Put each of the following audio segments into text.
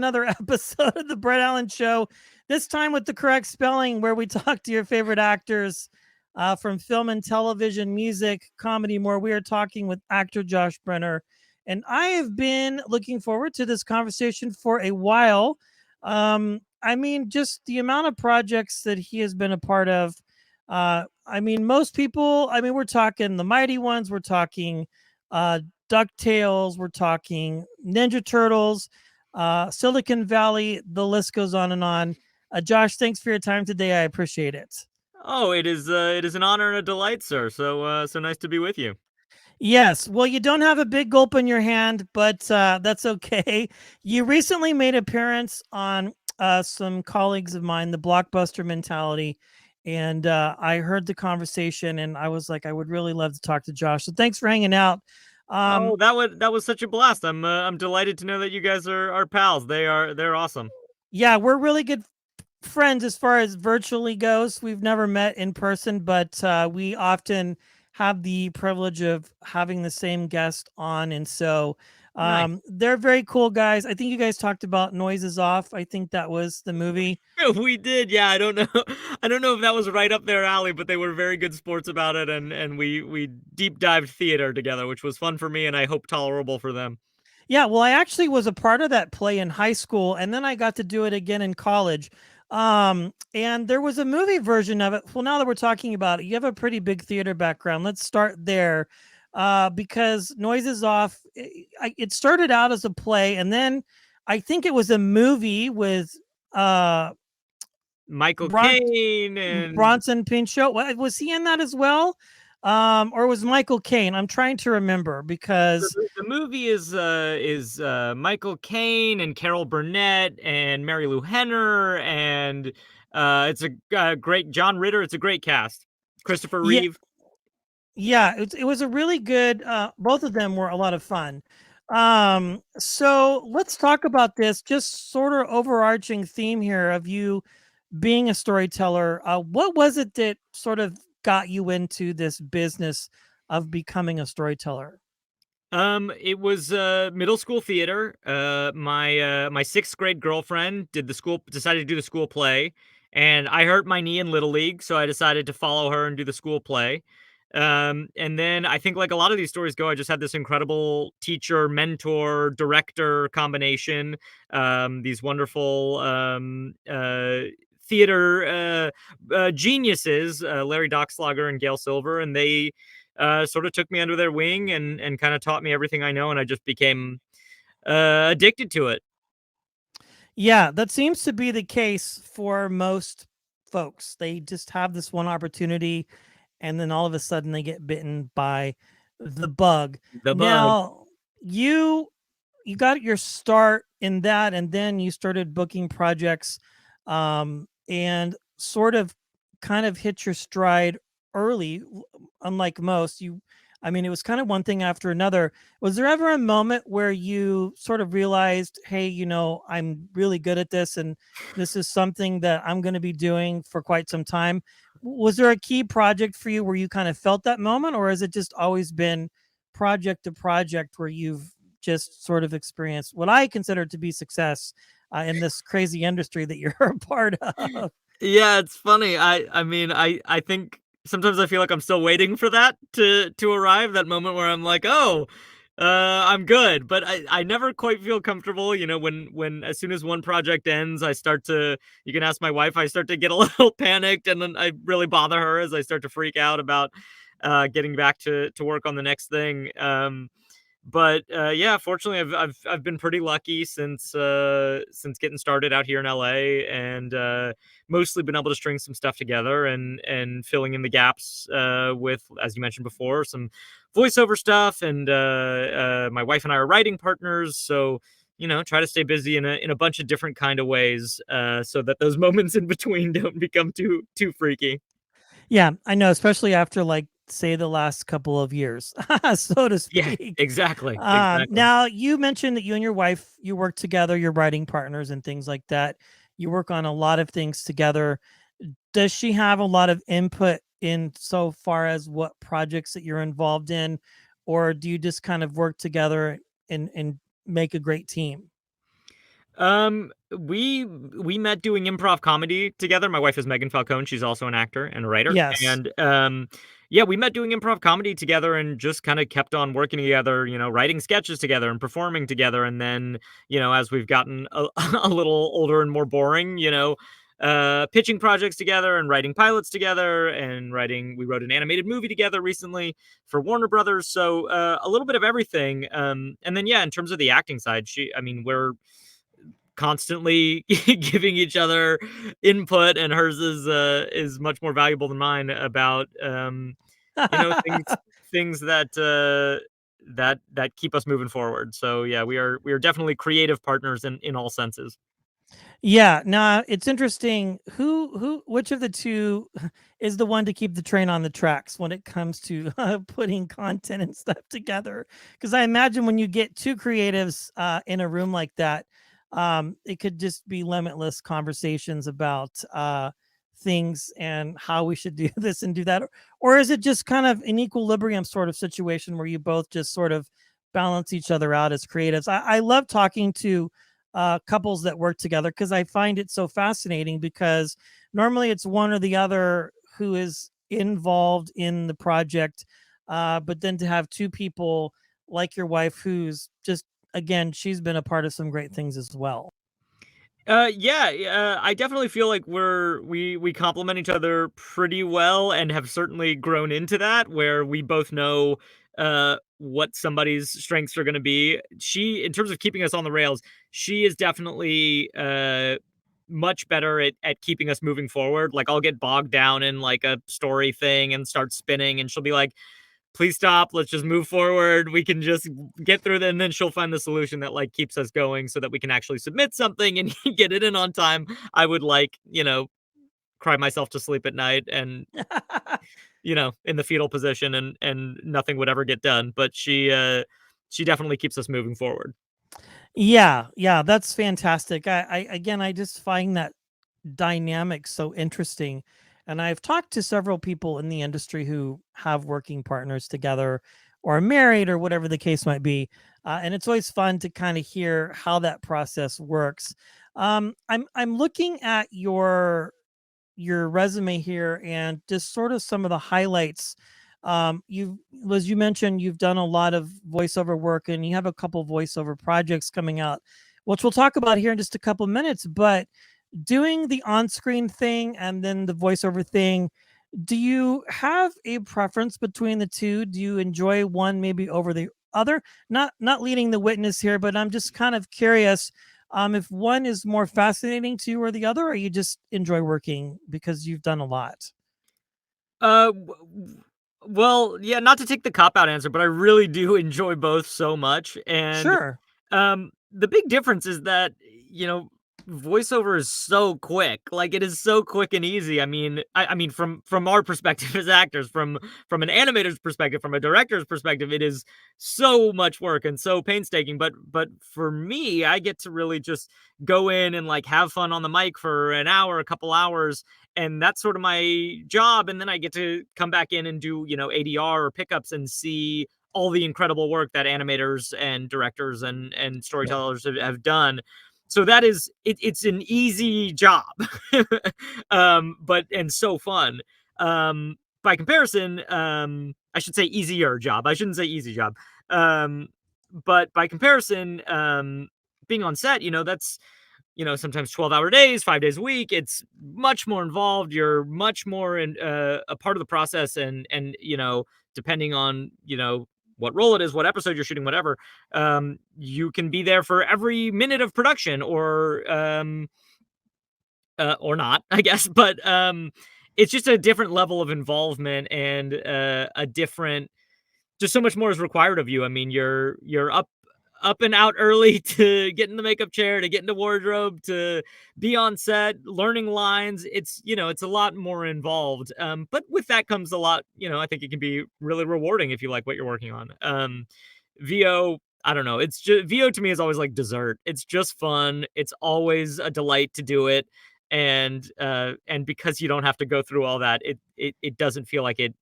another episode of the Brett Allen Show. This time with the correct spelling, where we talk to your favorite actors from film and television, music, comedy, more. We are talking with actor Josh Brener, and I have been looking forward to this conversation for a while. Just the amount of projects that he has been a part of. Most people. We're talking the Mighty Ones. We're talking DuckTales, we're talking Ninja Turtles, Silicon Valley, the list goes on and on. Josh, thanks for your time today. I appreciate it. Oh, it is an honor and a delight, sir. So nice to be with you. Yes, well, you don't have a big gulp in your hand, but that's okay. You recently made appearance on some colleagues of mine, the Blockbuster Mentality, and I heard the conversation, and I was like, I would really love to talk to Josh. So thanks for hanging out. Um, Oh, that was such a blast. I'm delighted to know that you guys are pals. They're awesome. yeah, we're really good friends as far as virtually goes. We've never met in person, but we often have the privilege of having the same guest on. And so Nice. they're very cool guys. I think you guys talked about Noises Off. I think that was the movie. We did, yeah. I don't know. I don't know if that was right up their alley, but they were very good sports about it, and we deep dived theater together, which was fun for me, and I hope tolerable for them. Yeah, well, I actually was a part of that play in high school, and then I got to do it again in college. And there was a movie version of it. Well, now that we're talking about it, you have a pretty big theater background. Let's start there, because Noises Off. It started out as a play, and then I think it was a movie with uh, Michael Bron- Caine and Bronson Pinchot. Was he in that as well? Or was Michael Caine? I'm trying to remember because the movie is Michael Caine and Carol Burnett and Mary Lou Henner and it's a great John Ritter. It's a great cast. Christopher yeah, Reeve. yeah, it was a really good. Both of them were a lot of fun. So let's talk about this. Just sort of overarching theme here of you being a storyteller. What was it that sort of got you into this business of becoming a storyteller? It was middle school theater. My sixth grade girlfriend decided to do the school play, and I hurt my knee in little league, so I decided to follow her and do the school play. And then I think like a lot of these stories go, I just had this incredible teacher, mentor, director combination. These wonderful theater geniuses, Larry Dockslager and Gail Silver, and they sort of took me under their wing and kind of taught me everything I know, and I just became addicted to it. Yeah, that seems to be the case for most folks. They just have this one opportunity and then all of a sudden they get bitten by the bug. The bug. Now, you you got your start in that and then you started booking projects and sort of kind of hit your stride early, unlike most. It was kind of one thing after another. Was there ever a moment where you sort of realized, hey, I'm really good at this and this is something that I'm going to be doing for quite some time? Was there a key project for you where you kind of felt that moment, or has it just always been project to project where you've just sort of experienced what I consider to be success in this crazy industry that you're a part of? Yeah, it's funny. I think sometimes I feel like I'm still waiting for that to arrive, that moment where I'm like, "Oh, I'm good." But I never quite feel comfortable, when as soon as one project ends, I start to you can ask my wife, I start to get a little panicked, and then I really bother her as I start to freak out about getting back to work on the next thing. But yeah, fortunately, I've been pretty lucky since getting started out here in LA, and mostly been able to string some stuff together and filling in the gaps with, as you mentioned before, some voiceover stuff. And my wife and I are writing partners, so try to stay busy in a bunch of different kind of ways, so that those moments in between don't become too freaky. Yeah, I know, especially after like say the last couple of years, so to Yeah, speak. exactly, exactly. Now you mentioned that you and your wife you work together, you're writing partners and things like that. You work on a lot of things together. Does she have a lot of input in so far as what projects that you're involved in, or do you just kind of work together and make a great team? We met doing improv comedy together. My wife is Megan Falcone. She's also an actor and a writer. Yes. And yeah, we met doing improv comedy together and just kind of kept on working together, writing sketches together and performing together. And then, as we've gotten a little older and more boring, pitching projects together and writing pilots together and we wrote an animated movie together recently for Warner Brothers. So a little bit of everything. And then, yeah, in terms of the acting side, I mean, we're constantly giving each other input, and hers is much more valuable than mine about things that keep us moving forward. So yeah, we are definitely creative partners in all senses. Yeah, no, it's interesting. Which of the two is the one to keep the train on the tracks when it comes to putting content and stuff together? Because I imagine when you get two creatives in a room like that, it could just be limitless conversations about things and how we should do this and do that. Or is it just kind of an equilibrium sort of situation where you both just sort of balance each other out as creatives? I love talking to couples that work together because I find it so fascinating because normally it's one or the other who is involved in the project. But then to have two people like your wife, who's just, again, she's been a part of some great things as well. Yeah, I definitely feel like we complement each other pretty well and have certainly grown into that where we both know what somebody's strengths are going to be. She, in terms of keeping us on the rails, she is definitely much better at keeping us moving forward. Like I'll get bogged down in like a story thing and start spinning, and she'll be like, please stop. Let's just move forward. We can just get through that. And then she'll find the solution that like keeps us going so that we can actually submit something and get it in on time. I would like, cry myself to sleep at night and, in the fetal position and nothing would ever get done. But she definitely keeps us moving forward. Yeah, yeah, that's fantastic. I again, I just find that dynamic so interesting. And I've talked to several people in the industry who have working partners together or are married or whatever the case might be. And it's always fun to kind of hear how that process works. I'm looking at your resume here and just sort of some of the highlights. You, as you mentioned, you've done a lot of voiceover work and you have a couple voiceover projects coming out, which we'll talk about here in just a couple minutes. But doing the on-screen thing and then the voiceover thing, do you have a preference between the two? Do you enjoy one maybe over the other? Not leading the witness here, but I'm just kind of curious if one is more fascinating to you or the other, or you just enjoy working because you've done a lot. Well, yeah, not to take the cop out answer, but I really do enjoy both so much. And Sure. the big difference is that, you know, voiceover is so quick. Like it is so quick and easy. I mean from our perspective as actors, from an animator's perspective, from a director's perspective, it is so much work and so painstaking. But for me, I get to really just go in and like have fun on the mic for an hour, a couple hours, and that's sort of my job. And then I get to come back in and do, ADR or pickups and see all the incredible work that animators and directors and Yeah. storytellers have done. So that is it's an easy job. But and so fun. By comparison, I should say easier job. I shouldn't say easy job. Um, but by comparison, being on set, that's sometimes 12-hour days, 5 days a week. It's much more involved. You're much more in a part of the process, and depending on what role it is, what episode you're shooting, whatever, you can be there for every minute of production, or not, I guess. But it's just a different level of involvement and a different, just so much more is required of you. I mean, you're up and out early to get in the makeup chair, to get into wardrobe, to be on set, learning lines. It's a lot more involved. But with that comes a lot, I think it can be really rewarding if you like what you're working on. VO, I don't know. It's just VO to me is always like dessert. It's just fun. It's always a delight to do it. And because you don't have to go through all that, it doesn't feel like it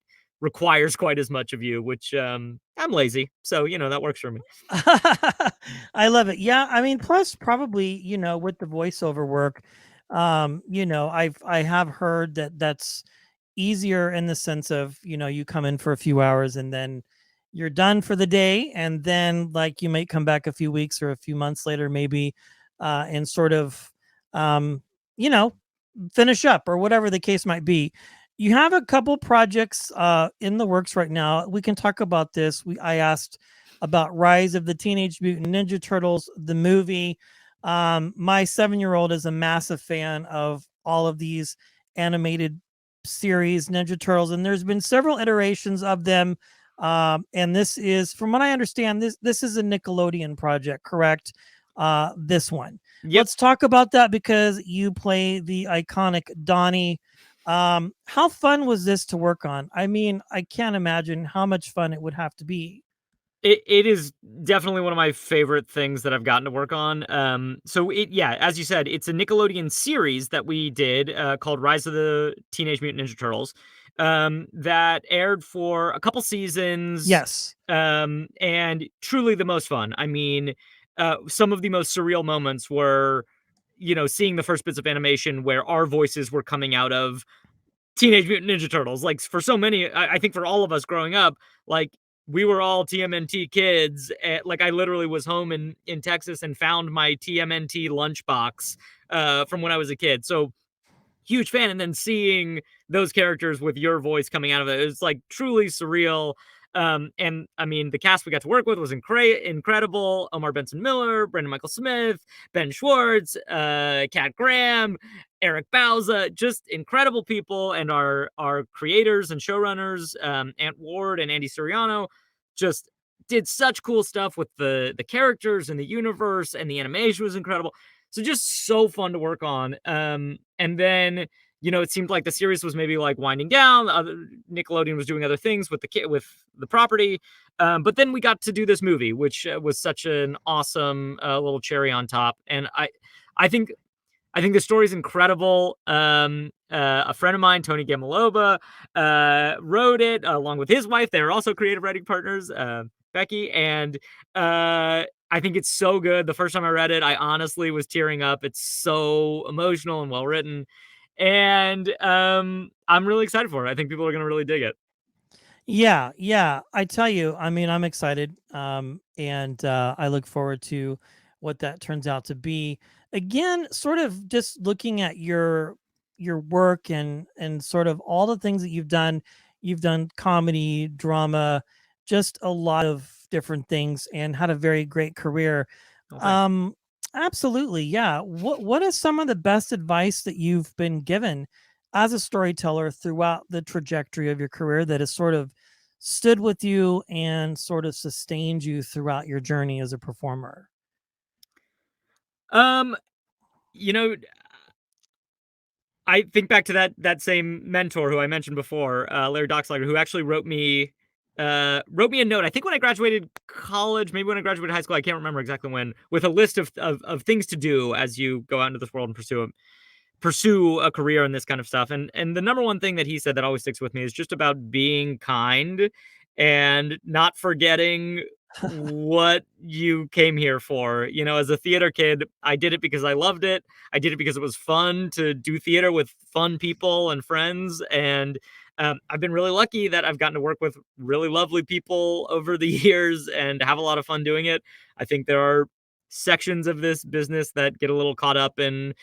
requires quite as much of you, which I'm lazy, so that works for me. I love it. Yeah, I mean, plus probably, with the voiceover work, I have heard that that's easier in the sense of, you come in for a few hours and then you're done for the day, and then like you might come back a few weeks or a few months later maybe, and sort of, um, you know, finish up or whatever the case might be. You have a couple projects in the works right now. We can talk about this. I asked about Rise of the Teenage Mutant Ninja Turtles, the movie. My 7-year-old is a massive fan of all of these animated series, Ninja Turtles, and there's been several iterations of them. And this is, from what I understand, this is a Nickelodeon project, correct? This one. Yep. Let's talk about that because you play the iconic Donnie. How fun was this to work on? I mean, I can't imagine how much fun it would have to be. It is definitely one of my favorite things that I've gotten to work on. So yeah, as you said, it's a Nickelodeon series that we did called Rise of the Teenage Mutant Ninja Turtles, that aired for a couple seasons, Yes. and truly the most fun. I mean, some of the most surreal moments were, seeing the first bits of animation where our voices were coming out of Teenage Mutant Ninja Turtles. Like for so many, I think for all of us growing up, like we were all TMNT kids. Like I literally was home in Texas and found my TMNT lunchbox from when I was a kid. So huge fan, and then seeing those characters with your voice coming out of it, it's like truly surreal. And I mean, the cast we got to work with was incredible. Omar Benson Miller, Brendan Michael Smith, Ben Schwartz, Kat Graham, Eric Bauza, just incredible people. And our creators and showrunners, Ant Ward and Andy Suriano, just did such cool stuff with the characters and the universe, and the animation was incredible. So just so fun to work on. And then it seemed like the series was maybe like winding down. Nickelodeon was doing other things with the property. But then we got to do this movie, which was such an awesome little cherry on top. And I think the story's incredible. A friend of mine, Tony Gamaloba, wrote it along with his wife. They were also creative writing partners, Becky, and I think it's so good. The first time I read it, I honestly was tearing up. It's so emotional and well written, and I'm really excited for it. I think people are going to really dig it. Yeah, yeah. I tell you, I mean, I'm excited, and I look forward to what that turns out to be. Again, sort of just looking at your work and sort of all the things that you've done. You've done comedy, drama, just a lot of different things, and had a very great career. Well, thanks. Um, Absolutely, yeah. What is some of the best advice that you've been given as a storyteller throughout the trajectory of your career that has sort of stood with you and sort of sustained you throughout your journey as a performer? Um, you know, I think back to that same mentor who I mentioned before, Larry Doxlager, who actually wrote me a note. I think when I graduated college, maybe when I graduated high school, I can't remember exactly when, with a list of things to do as you go out into this world and pursue a career in this kind of stuff. And the number one thing that he said that always sticks with me is just about being kind and not forgetting what you came here for. As a theater kid, I did it because I loved it. I did it because it was fun to do theater with fun people and friends. And I've been really lucky that I've gotten to work with really lovely people over the years and have a lot of fun doing it. I think there are sections of this business that get a little caught up in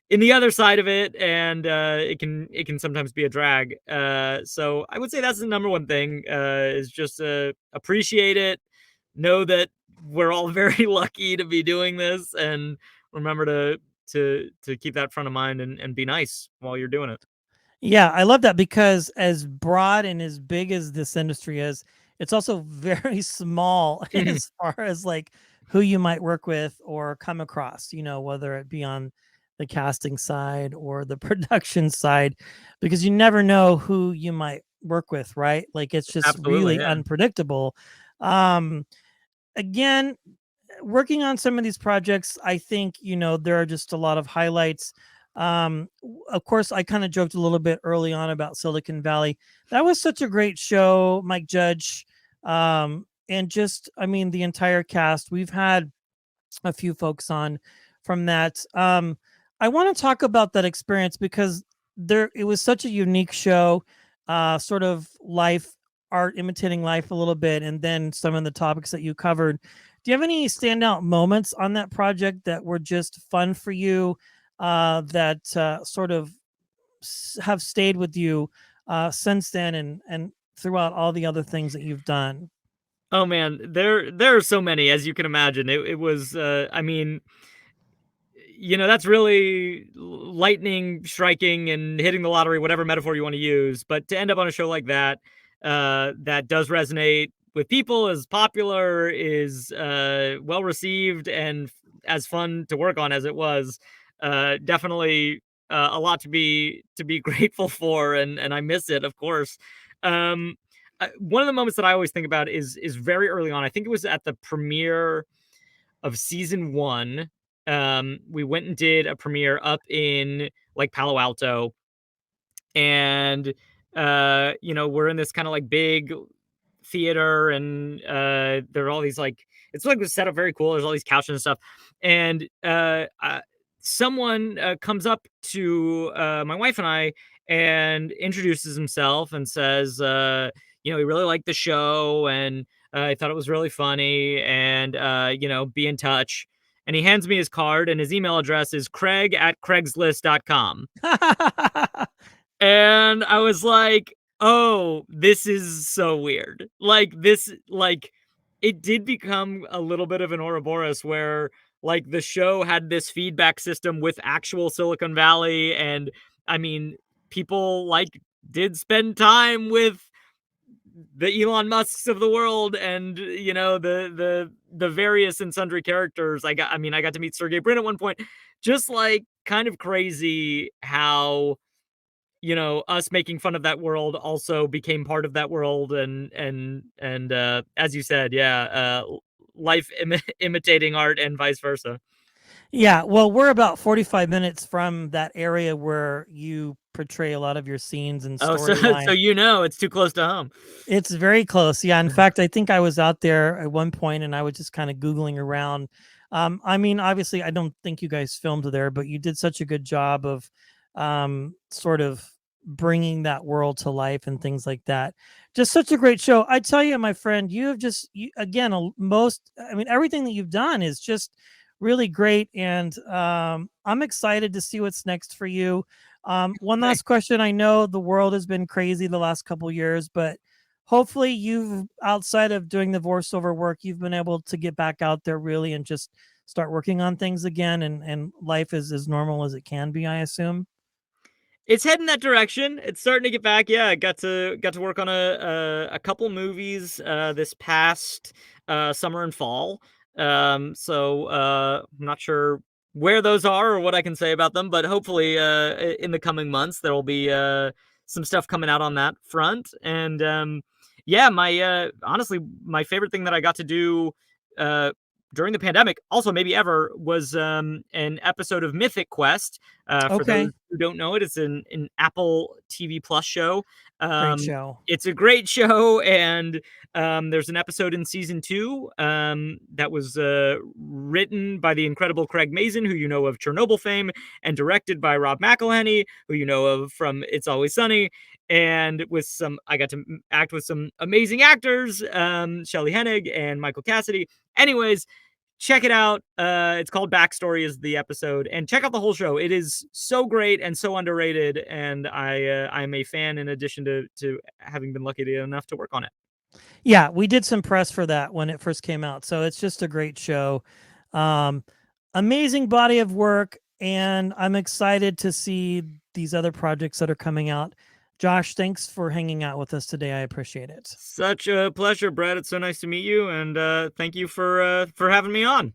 the other side of it, and it can sometimes be a drag. So I would say that's the number one thing, is just appreciate it, know that we're all very lucky to be doing this, and remember to keep that front of mind, and be nice while you're doing it. Yeah, I love that because as broad and as big as this industry is, it's also very small as far as like who you might work with or come across, whether it be on the casting side or the production side, because you never know who you might work with, right? Like it's just Absolutely, really yeah. unpredictable. Um, Again, working on some of these projects, I think, there are just a lot of highlights. Of course, I kind of joked a little bit early on about Silicon Valley. That was such a great show, Mike Judge, and just, I mean, the entire cast. We've had a few folks on from that. I want to talk about that experience because it was such a unique show, sort of life, art imitating life a little bit, and then some of the topics that you covered. Do you have any standout moments on that project that were just fun for you, that sort of have stayed with you since then, and throughout all the other things that you've done? Oh man, there are so many, as you can imagine. It was, I mean, that's really lightning striking and hitting the lottery, whatever metaphor you want to use. But to end up on a show like that, that does resonate with people, is popular, is well received, and as fun to work on as it was, definitely a lot to be grateful for, and I miss it, of course. Um, One of the moments that I always think about is very early on. I think it was at the premiere of season one. We went and did a premiere up in like Palo Alto, and we're in this kind of like big theater, and there are all these like, it's like set up very cool. There's all these couches and stuff, and someone comes up to my wife and I and introduces himself and says, he really liked the show, and I thought it was really funny, and be in touch. And he hands me his card, and his email address is craig@craigslist.com. And I was like, "Oh, this is so weird." It did become a little bit of an Ouroboros where, like, the show had this feedback system with actual Silicon Valley, and, I mean, people, like, did spend time with the Elon Musks of the world, and, the various and sundry characters. I got to meet Sergey Brin at one point. Just, like, kind of crazy how us making fun of that world also became part of that world, and as you said, yeah, life imitating art and vice versa. Yeah, well, we're about 45 minutes from that area where you portray a lot of your scenes and Oh, so so storyline. it's too close to home. It's very close. Yeah, in fact, I think I was out there at one point and I was just kind of Googling around. I mean, obviously, I don't think you guys filmed there, but you did such a good job of sort of bringing that world to life and things like that. Just such a great show. I tell you, my friend, you have just, again, I mean, everything that you've done is just really great. And I'm excited to see what's next for you. One Thanks. last question. I know the world has been crazy the last couple years, but hopefully you've, outside of doing the voiceover work, you've been able to get back out there really and just start working on things again, and life is as normal as it can be, I assume. It's heading that direction. It's starting to get back. Yeah, I got to work on a couple movies this past summer and fall. I'm not sure where those are or what I can say about them, but hopefully in the coming months there will be some stuff coming out on that front. And yeah, my honestly, my favorite thing that I got to do uh during the pandemic, also maybe ever, was an episode of Mythic Quest. For those Okay, who don't know it, it's an Apple TV Plus show. great Um, show. it's a great show, and there's an episode in season two that was written by the incredible Craig Mazin, who you know of Chernobyl fame, and directed by Rob McElhenney, who you know of from It's Always Sunny. And I got to act with some amazing actors, Shelley Hennig and Michael Cassidy. Anyways, check it out. It's called Backstory is the episode, and check out the whole show. It is so great and so underrated, and I'm a fan in addition to having been lucky enough to work on it. Yeah, we did some press for that when it first came out, so it's just a great show. Um, Amazing body of work, and I'm excited to see these other projects that are coming out. Josh, thanks for hanging out with us today. I appreciate it. Such a pleasure, Brad. It's so nice to meet you, and thank you for having me on.